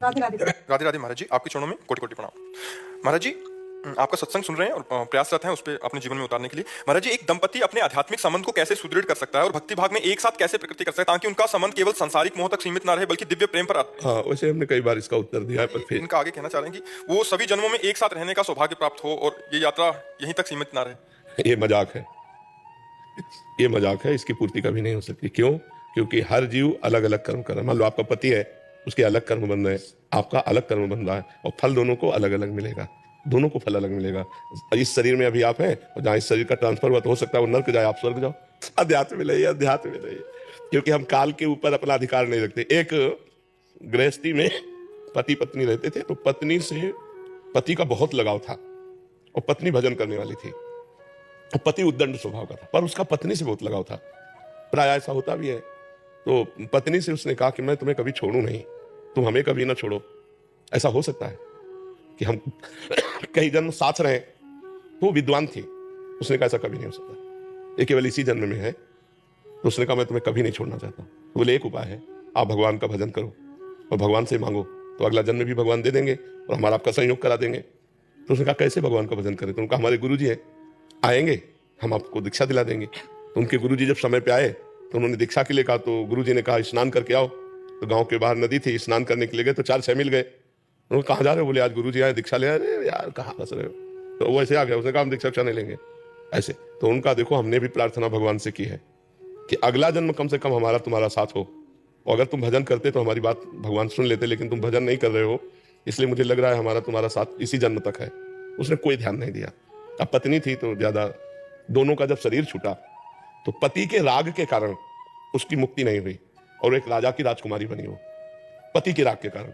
राधे राधे। राधे राधे महाराज जी, आपके चरणों में कोटि कोटि प्रणाम। महाराज जी, आपका सत्संग सुन रहे हैं और प्रयासरत हैं उस पर अपने जीवन में उतारने के लिए। महाराज जी, एक दंपति अपने आध्यात्मिक संबंध को कैसे सुदृढ़ कर सकता है और भक्ति भाग में एक साथ कैसे प्रकृति कर सकता है ताकि उनका संबंध केवल सांसारिक मोह तक सीमित ना रहे बल्कि दिव्य प्रेम पर हाँ, वैसे हमने कई बार इसका उत्तर दिया है, पर फिर इनका आगे कहना चाह रहे हैं कि वो सभी जन्मों में एक साथ रहने का सौभाग्य प्राप्त हो और ये यात्रा यहीं तक सीमित ना रहे। ये मजाक है, ये मजाक है, इसकी पूर्ति कभी नहीं हो सकती। क्यों? क्योंकि हर जीव अलग अलग कर्म कर रहा है। मान लो आपका पति है, उसके अलग कर्म बन रहे हैं, आपका अलग कर्म बन रहा है, और फल दोनों को अलग अलग मिलेगा, दोनों को फल अलग मिलेगा। इस शरीर में अभी आप हैं, और जहाँ इस शरीर का ट्रांसफर हुआ तो हो सकता है वो नर्क जाए, आप स्वर्ग जाओ। अध्यात्म में रहिए, अध्यात्म में रहिए, क्योंकि हम काल के ऊपर अपना अधिकार नहीं रखते। एक गृहस्थी में पति पत्नी रहते थे, तो पत्नी से पति का बहुत लगाव था और पत्नी भजन करने वाली थी, और पति उद्दंड स्वभाव का था, पर उसका पत्नी से बहुत लगाव था। प्राय ऐसा होता भी है। तो पत्नी से उसने कहा कि मैं तुम्हें कभी छोड़ू नहीं, तुम हमें कभी ना छोड़ो। ऐसा हो सकता है कि हम कई जन्म साथ रहे। तो विद्वान थी, उसने कहा ऐसा कभी नहीं हो सकता, ये केवल इसी जन्म में है। तो उसने कहा मैं तुम्हें कभी नहीं छोड़ना चाहता। तो बोले एक उपाय है, आप भगवान का भजन करो और भगवान से मांगो, तो अगला जन्म भी भगवान दे देंगे और हमारा आपका संयोग करा देंगे। तो उसने कहा कैसे भगवान का भजन करें? तो उनका हमारे गुरुजी हैं, आएंगे, हम आपको दीक्षा दिला देंगे। तो उनके गुरुजी जब समय पे आए तो उन्होंने दीक्षा के लिए कहा, तो गुरुजी ने कहा स्नान करके आओ। तो गांव के बाहर नदी थी, स्नान करने के लिए गए तो 4-6 मिल गए। उन्होंने कहाँ जा रहे हो? बोले आज गुरुजी आए दीक्षा ले। अरे यार कहाँ फंस रहे हो? तो वो ऐसे आ गया, उसने कहा हम दीक्षा नहीं लेंगे ऐसे। तो उनका देखो, हमने भी प्रार्थना भगवान से की है कि अगला जन्म कम से कम हमारा तुम्हारा साथ हो, और अगर तुम भजन करते तो हमारी बात भगवान सुन लेते, लेकिन तुम भजन नहीं कर रहे हो, इसलिए मुझे लग रहा है हमारा तुम्हारा साथ इसी जन्म तक है। उसने कोई ध्यान नहीं दिया। अब पत्नी थी तो ज्यादा, दोनों का जब शरीर छूटा तो पति के राग के कारण उसकी मुक्ति नहीं हुई और एक राजा की राजकुमारी बनी हो, पति के राग के कारण।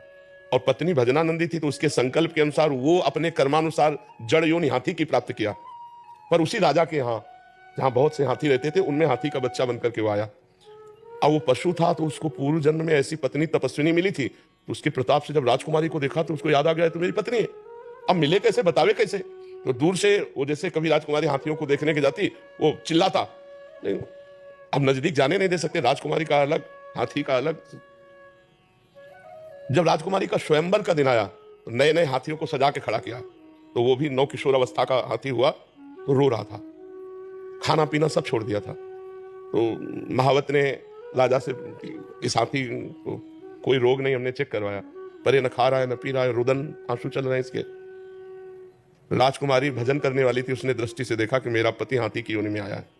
और पत्नी भजनानंदी थी, तो उसके संकल्प के अनुसार वो अपने कर्मानुसार जड़ योनि हाथी की प्राप्त किया। पर उसी राजा के यहाँ, जहां बहुत से हाथी रहते थे, उनमें हाथी का बच्चा बनकर के वो आया। अब वो पशु था, तो उसको पूर्व जन्म में ऐसी पत्नी तपस्विनी मिली थी, तो उसके प्रताप से जब राजकुमारी को देखा तो उसको याद आ गया तो मेरी पत्नी है। अब मिले कैसे, बतावे कैसे? तो दूर से वो, जैसे कभी राजकुमारी हाथियों को देखने के जाती, वो चिल्लाता, नहीं अब नजदीक जाने नहीं दे सकते, राजकुमारी का अलग, हाथी का अलग। जब राजकुमारी का स्वयंवर का दिन आया तो नए नए हाथियों को सजा के खड़ा किया, तो वो भी नौ किशोर अवस्था का हाथी हुआ, तो रो रहा था, खाना पीना सब छोड़ दिया था। तो महावत ने राजा से, इस हाथी को कोई रोग नहीं, हमने चेक करवाया, पर ये न खा रहा है न पी रहा है, रुदन आंसू चल रहे हैं इसके। राजकुमारी भजन करने वाली थी, उसने दृष्टि से देखा कि मेरा पति हाथी की योनि में आया है।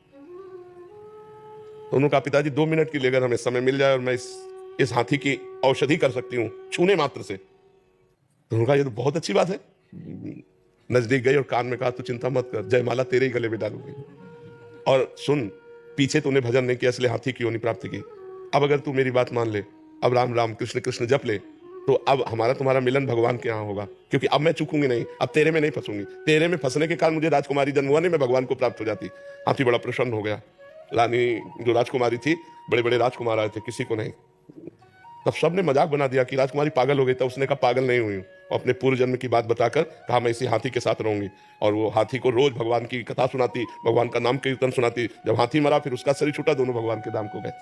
तो उन्होंने कहा पिताजी 2 मिनट के लिए अगर हमें समय मिल जाए और मैं इस हाथी की औषधि कर सकती हूँ छूने मात्र से। तो उन्होंने कहा ये तो बहुत अच्छी बात है। नजदीक गई और कान में कहा तू चिंता मत कर, जयमाला तेरे ही गले में डालूंगी, और सुन, पीछे तूने भजन नहीं किया इसलिए हाथी की योनि प्राप्त की। अब अगर तू मेरी बात मान ले, अब राम राम कृष्ण कृष्ण जप ले, तो अब हमारा तुम्हारा मिलन भगवान के यहाँ होगा, क्योंकि अब मैं चूकूंगी नहीं, अब तेरे में नहीं फंसूंगी। तेरे में फंसने के कारण मुझे राजकुमारी जन्म हुआ नहीं, मैं भगवान को प्राप्त हो जाती। हाथी बड़ा प्रसन्न हो गया। रानी जो राजकुमारी थी, बड़े बड़े राजकुमार आए थे, किसी को नहीं। तब सबने मजाक बना दिया कि राजकुमारी पागल हो गई। तब उसने कहा पागल नहीं हुई, और अपने पूर्व जन्म की बात बताकर कहा मैं इसी हाथी के साथ रहूंगी। और वो हाथी को रोज भगवान की कथा सुनाती, भगवान का नाम कीर्तन सुनाती। जब हाथी मरा फिर उसका शरीर छूटा, दोनों भगवान के धाम को गए।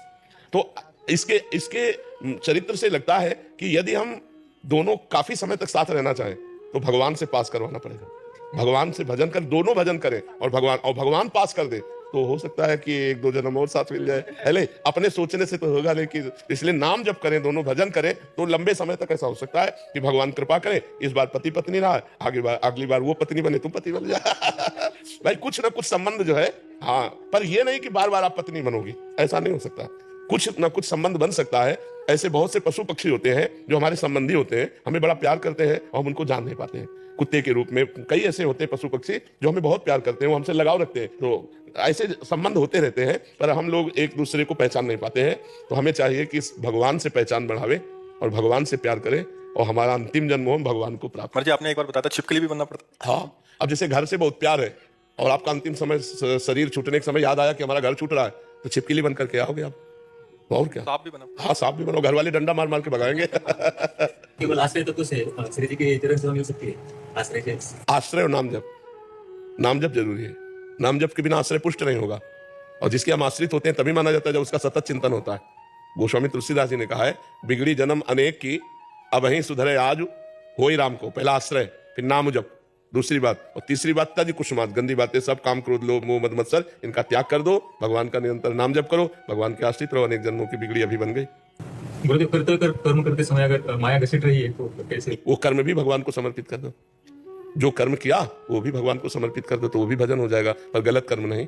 तो इसके चरित्र से लगता है कि यदि हम दोनों काफी समय तक साथ रहना चाहें तो भगवान से पास करवाना पड़ेगा। भगवान से भजन कर, दोनों भजन करें और भगवान पास कर दे, तो हो सकता है कि 1-2 जन्म और साथ मिल जाए। पहले अपने सोचने से तो होगा लेकिन, इसलिए नाम जब करें, दोनों भजन करें, तो लंबे समय तक ऐसा हो सकता है कि भगवान कृपा करें, इस बार पति पत्नी रहा, अगली बार वो पत्नी बने, तुम पति बन जाए। भाई कुछ ना कुछ संबंध जो है, हाँ, पर ये नहीं कि बार बार आप पत्नी बनोगी, ऐसा नहीं हो सकता। कुछ ना कुछ संबंध बन सकता है। ऐसे बहुत से पशु पक्षी होते हैं जो हमारे संबंधी होते हैं, हमें बड़ा प्यार करते हैं और हम उनको जान नहीं पाते हैं। कुत्ते के रूप में कई ऐसे होते हैं पशु पक्षी जो हमें बहुत प्यार करते हैं, वो हमसे लगाव रखते हैं। तो ऐसे संबंध होते रहते हैं, पर हम लोग एक दूसरे को पहचान नहीं पाते हैं। तो हमें चाहिए कि इस भगवान से पहचान बढ़ावे और भगवान से प्यार करें, और हमारा अंतिम जन्म हो भगवान को प्राप्त। महाराज जी, आपने एक बार बताया था छिपकली भी बनना पड़ता। हाँ, अब जैसे घर से बहुत प्यार है और आपका अंतिम समय, शरीर छूटने के समय याद आया कि हमारा घर छूट रहा है, तो छिपकली बन करके आओगे आप, और क्या। सांप भी बना। हाँ, सांप भी बनो, घर वाले डंडा मार मार के भगाएंगे। केवल आश्रय तत्व से श्री जी की चरण सेवा मिल सकती है। आश्रय से आश्रय और नाम जप, नाम जप जरूरी है। नाम जप के बिना आश्रय पुष्ट नहीं होगा, और जिसके हम आश्रित होते हैं तभी माना जाता है जब उसका सतत चिंतन होता है। गोस्वामी तुलसीदास जी ने कहा है, बिगड़ी जन्म अनेक की, अब वहीं सुधरे आज हो ही राम को, पहला आश्रय, फिर नाम जप, दूसरी बात, और तीसरी बात त्याजी कुसुमात, गंदी बातें सब, काम क्रोध लोभ मोह मद मत्सर, इनका त्याग कर दो, भगवान का निरंतर नाम जप करो, भगवान के आश्रित रहो, अनेक जन्मों की बिगड़ी अभी बन गई। गुरुदेव, कर्म करते समय अगर माया घसीट रही है तो कैसे? वो कर्म भी भगवान को समर्पित कर दो, जो कर्म किया वो भी भगवान को समर्पित कर दो, तो वो भी भजन हो जाएगा, पर गलत कर्म नहीं।